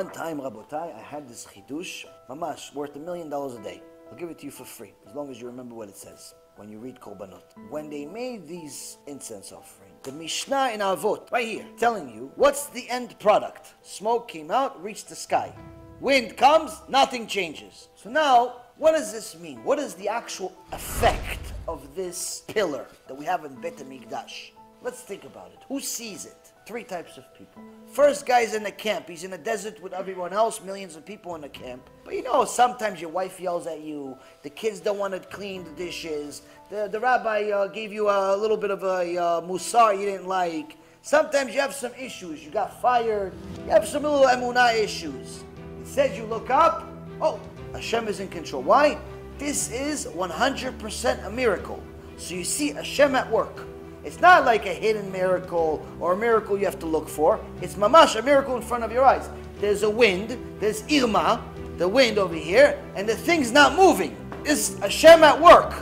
One time, Rabotai, I had this chidush, mamash, worth $1 million a day. I'll give it to you for free, as long as you remember what it says when you read Korbanot. When they made these incense offerings, the Mishnah in Avot, right here, telling you, what's the end product? Smoke came out, reached the sky. Wind comes, nothing changes. So now, what does this mean? What is the actual effect of this pillar that we have in Beit HaMikdash? Let's think about it. Who sees it? 3 types of people. First guy's in the camp. He's in the desert with everyone else, millions of people in the camp. But you know, sometimes your wife yells at you. The kids don't want to clean the dishes. The rabbi gave you a little bit of a musar you didn't like. Sometimes you have some issues. You got fired. You have some little emunah issues. It says you look up. Oh, Hashem is in control. Why? This is 100% a miracle. So you see Hashem at work. It's not like a hidden miracle or a miracle you have to look for. It's mamash, a miracle in front of your eyes. There's a wind, there's Irma, the wind over here, and the thing's not moving. It's Hashem at work.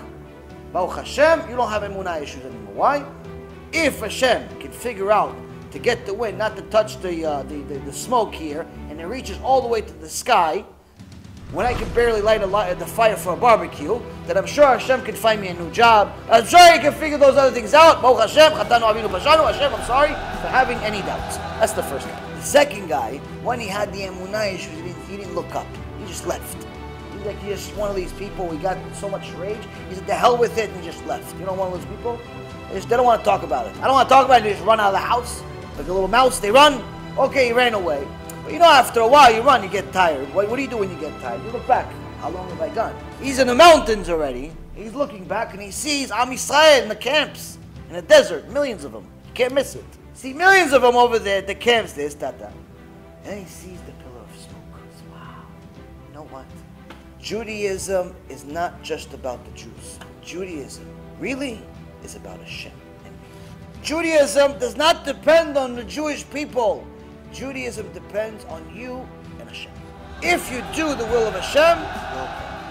Baruch Hashem, you don't have emunah issues anymore. Why? If Hashem can figure out to get the wind, not to touch the smoke here, and it reaches all the way to the sky, when I can barely light the fire for a barbecue, then I'm sure Hashem can find me a new job. I'm sure He can figure those other things out. Baruch Hashem, Chatanu Avinu Bashanu. Hashem, I'm sorry for having any doubts. That's the first guy. The second guy, when he had the emunah issues, he didn't look up. He just left. He's like, he's just one of these people. We got so much rage. He said, the hell with it, and he just left. You know one of those people? They don't want to talk about it. I don't want to talk about it. They just run out of the house like a little mouse. They run. Okay, he ran away. But you know, after a while, you run, you get tired. What do you do when you get tired? You look back. How long have I gone? He's in the mountains already. He's looking back and he sees Am Yisrael in the camps, in the desert, millions of them. You can't miss it. See millions of them over there at the camps, there's Tata. And he sees the pillar of smoke. He says, wow, you know what? Judaism is not just about the Jews. Judaism really is about Hashem and me. Judaism does not depend on the Jewish people. Judaism depends on you and Hashem. If you do the will of Hashem,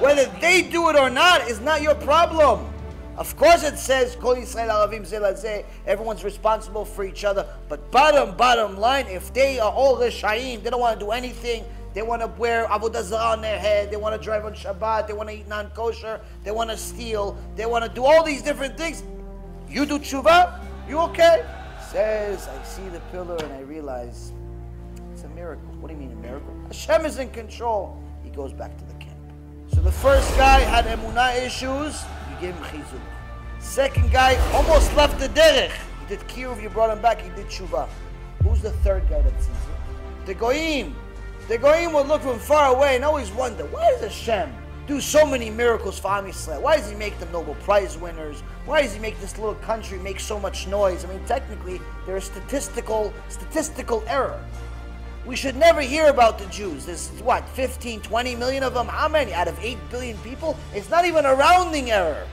whether they do it or not is not your problem. Of course it says, Kol Yisrael Aravim Zeh Lazeh, everyone's responsible for each other. But bottom line, if they are all Reshaim, they don't want to do anything, they want to wear Avodah Zarah on their head, they want to drive on Shabbat, they want to eat non-kosher, they want to steal, they want to do all these different things. You do tshuva, you okay? Says, I see the pillar and I realize, a miracle. What do you mean a miracle? Hashem is in control. He goes back to the camp. So the first guy had emunah issues. You gave him chizuk. Second guy almost left the derech. He did kiruv. You brought him back. He did tshuva. Who's the third guy that sees it? The goyim. The goyim would look from far away and always wonder, why does Hashem do so many miracles for Am Yisrael? Why does He make them Nobel Prize winners? Why does He make this little country make so much noise? I mean, technically, there is statistical error. We should never hear about the Jews. There's, 15, 20 million of them? How many? Out of 8 billion people? It's not even a rounding error.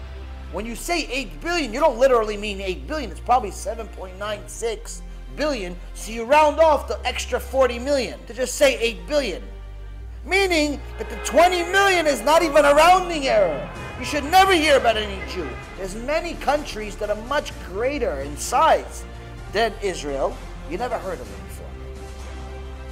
When you say 8 billion, you don't literally mean 8 billion. It's probably 7.96 billion. So you round off the extra 40 million to just say 8 billion. Meaning that the 20 million is not even a rounding error. You should never hear about any Jew. There's many countries that are much greater in size than Israel. You never heard of them.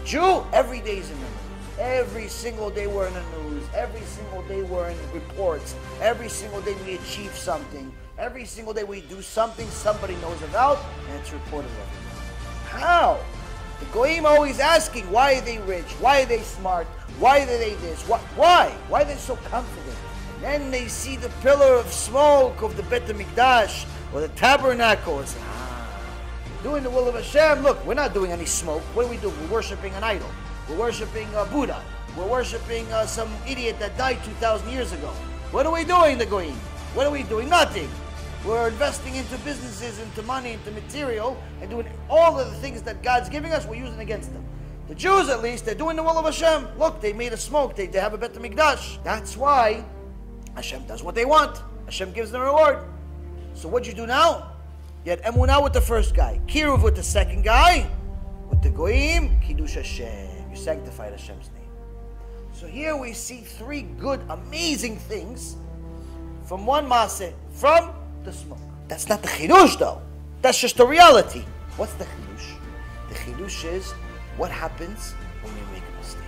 Jew, every day is in the news. Every single day we're in the news. Every single day we're in reports. Every single day we achieve something. Every single day we do something somebody knows about, and it's reported everywhere. How? The goyim are always asking, why are they rich? Why are they smart? Why are they this? Why? Why are they so confident? And then they see the pillar of smoke of the Beit HaMikdash or the tabernacle. It's doing the will of Hashem. Look, we're not doing any smoke. What do we do? We're worshiping an idol. We're worshiping Buddha. We're worshiping some idiot that died 2,000 years ago. What are we doing, the goyim? What are we doing? Nothing. We're investing into businesses, into money, into material, and doing all of the things that God's giving us, we're using against them. The Jews, at least, they're doing the will of Hashem. Look, they made a smoke. They have a Beit HaMikdash. That's why Hashem does what they want. Hashem gives them a reward. So what you do now? You had emunah with the first guy, kiruv with the second guy, with the goyim, kiddush Hashem. You sanctified Hashem's name. So here we see 3 good, amazing things from one maaseh, from the smoke. That's not the chidush though. That's just the reality. What's the chidush? The chidush is what happens when you make a mistake.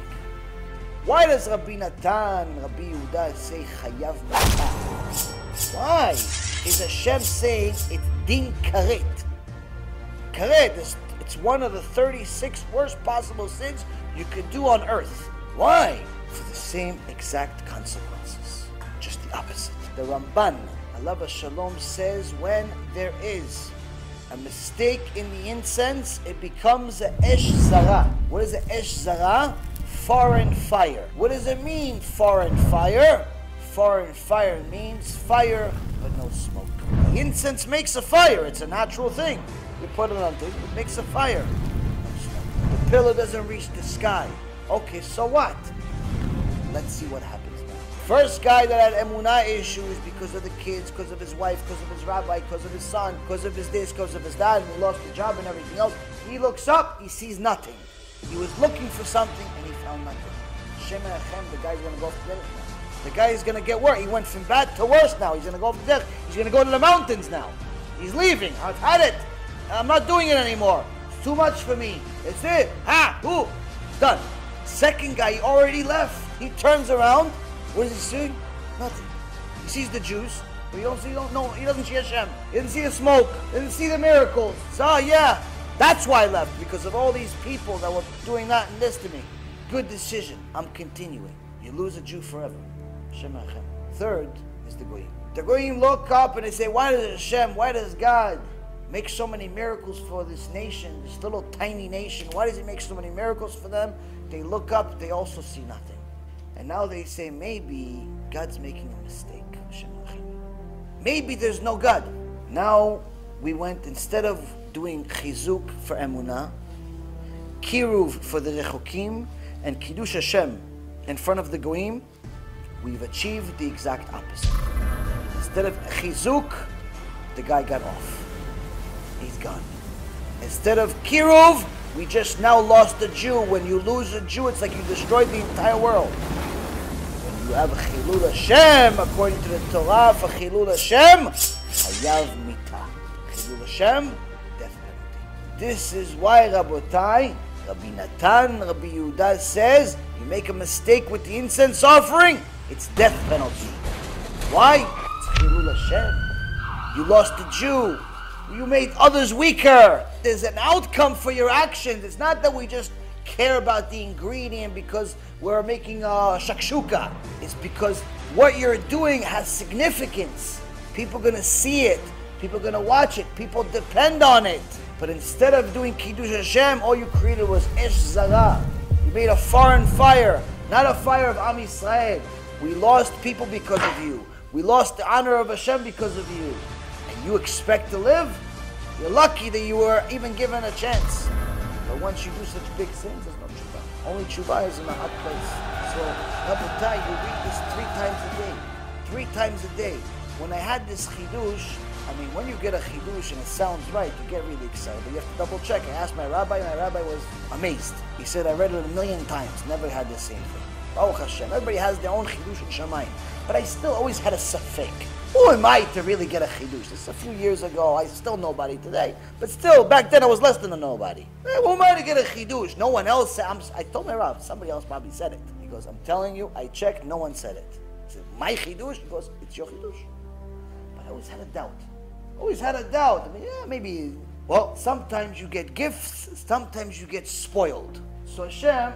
Why does Rabbi Yehuda say chayav mita? Why is Hashem saying it's din karet? Karet, it's one of the 36 worst possible sins you could do on earth. Why? For the same exact consequences. Just the opposite. The Ramban, alav shalom, says when there is a mistake in the incense, it becomes a esh zara. What is a esh zara? Foreign fire. What does it mean, foreign fire? Foreign fire means fire but no smoke. The incense makes a fire. It's a natural thing. You put it on things, it makes a fire. No smoke. The pillar doesn't reach the sky. Okay, so what? Let's see what happens now. First guy that had emunah issues because of the kids, because of his wife, because of his rabbi, because of his son, because of his this, because of his dad, and he lost the job and everything else. He looks up, he sees nothing. He was looking for something and he found nothing. Shem Echem, the guy's going to go off the derech now. The guy is going to get worse. He went from bad to worse now. He's going to go off the derech. He's going to go to the mountains now. He's leaving. I've had it. I'm not doing it anymore. It's too much for me. It's it. Done. Second guy, he already left. He turns around. What is he seeing? Nothing. He sees the Jews. But he doesn't see Hashem. He doesn't see the smoke. He doesn't see the miracles. So yeah. That's why I left, because of all these people that were doing that and this to me. Good decision. I'm continuing. You lose a Jew forever. Shem Echem. Third is the Goyim. The Goyim look up and they say, why does Hashem, why does God make so many miracles for this nation, this little tiny nation? Why does he make so many miracles for them? They look up, they also see nothing. And now they say, maybe God's making a mistake. Shem Echem. Maybe there's no God. Now we went, instead of doing chizuk for emunah, kiruv for the rechokim, and kiddush Hashem in front of the goyim, we've achieved the exact opposite. Instead of chizuk, the guy got off. He's gone. Instead of kiruv, we just now lost a Jew. When you lose a Jew, it's like you destroyed the entire world. When you have chilul Hashem, according to the Torah, for chilul Hashem, hayav mita. Chilul Hashem, death penalty. This is why, Rabotai, Rabbi Yehuda says, you make a mistake with the incense offering, it's death penalty. Why? It's chilul Hashem. You lost a Jew. You made others weaker. There's an outcome for your actions. It's not that we just care about the ingredient because we're making a shakshuka. It's because what you're doing has significance. People are going to see it. People are going to watch it. People depend on it. But instead of doing Kiddush Hashem, all you created was Esh Zara. You made a foreign fire, not a fire of Am Yisrael. We lost people because of you. We lost the honor of Hashem because of you. And you expect to live? You're lucky that you were even given a chance. But once you do such big sins, there's no tshuva. Only tshuva is in a hot place. So, Rabotai, you read this 3 times a day. 3 times a day. When I had this chidush, I mean, when you get a chidush and it sounds right, you get really excited. But you have to double check. I asked my rabbi was amazed. He said, I read it 1,000,000 times, never had the same thing. Baruch Hashem. Everybody has their own chidush in Shamayim. But I still always had a safek. Who am I to really get a chidush? This is a few years ago. I still nobody today. But still, back then I was less than a nobody. Who am I to get a chidush? No one else said. I told my rabbi, somebody else probably said it. He goes, I'm telling you, I checked, no one said it. I said, my chidush? He goes, it's your chidush. But I always had a doubt. I mean, yeah, maybe. Well, sometimes you get gifts, sometimes you get spoiled. So Hashem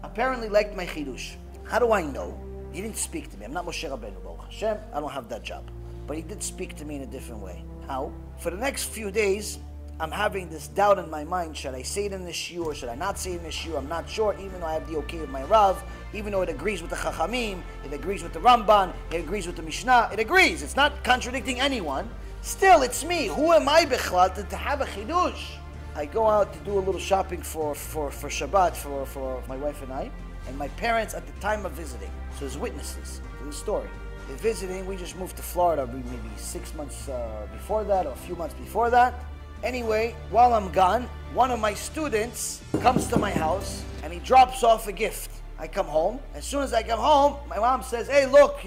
apparently liked my chidush. How do I know? He didn't speak to me. I'm not Moshe Rabbeinu, Baruch Hashem. I don't have that job. But he did speak to me in a different way. How? For the next few days, I'm having this doubt in my mind. Should I say it in the shiur or should I not say it in the shiur? I'm not sure, even though I have the okay of my Rav, even though it agrees with the Chachamim, it agrees with the Ramban, it agrees with the Mishnah, it agrees. It's not contradicting anyone. Still, it's me. Who am I, Bechlal, to have a chidush? I go out to do a little shopping for Shabbat for my wife and I. And my parents at the time of visiting. So there's witnesses to the story. They're visiting. We just moved to Florida maybe 6 months before that or a few months before that. Anyway, while I'm gone, one of my students comes to my house and he drops off a gift. I come home. As soon as I come home, my mom says, hey, look,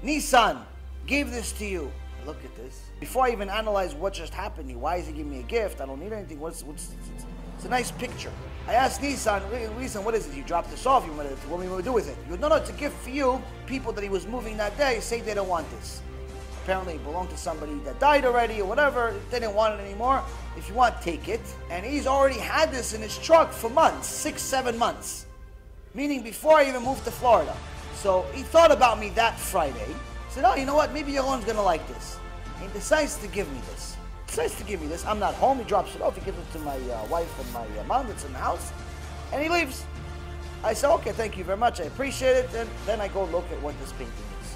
Nissan gave this to you. I look at this. Before I even analyze what just happened, why is he giving me a gift? I don't need anything. It's a nice picture. I asked Nissan, what is it? You dropped this off, what are we going to do with it? He goes, no, it's a gift for you. People that he was moving that day say they don't want this. Apparently it belonged to somebody that died already or whatever. They didn't want it anymore. If you want, take it. And he's already had this in his truck for months, 6, 7 months. Meaning before I even moved to Florida. So he thought about me that Friday. He said, oh, you know what? Maybe Yaron's going to like this. And he decides to give me this. I'm not home. He drops it off. He gives it to my wife and my mom that's in the house. And he leaves. I said, okay, thank you very much. I appreciate it. And then I go look at what this painting is.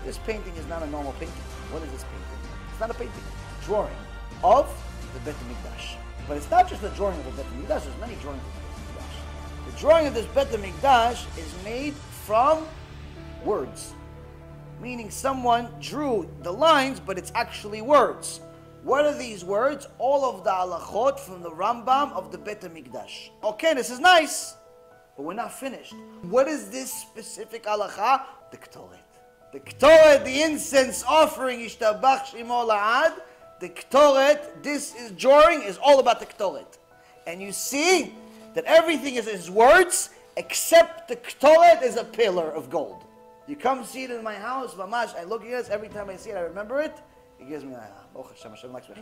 This painting is not a normal painting. What is this painting? It's not a painting. It's a drawing of the Bet HaMikdash. But it's not just a drawing of the Bet HaMikdash. There's many drawings of the Bet HaMikdash. The drawing of this Bet HaMikdash is made from words. Meaning someone drew the lines, but it's actually words. What are these words? All of the halachot from the Rambam of the Bet HaMikdash. Okay, this is nice, but we're not finished. What is this specific halacha? The Ktoret. The Ktoret, the incense offering, Yishtabach Shemo La'ad. The Ktoret, this drawing is all about the Ktoret. And you see that everything is words, except the Ktoret is a pillar of gold. You come see it in my house, Mamash, I look at it, every time I see it, I remember it. It gives me, Hashem likes me.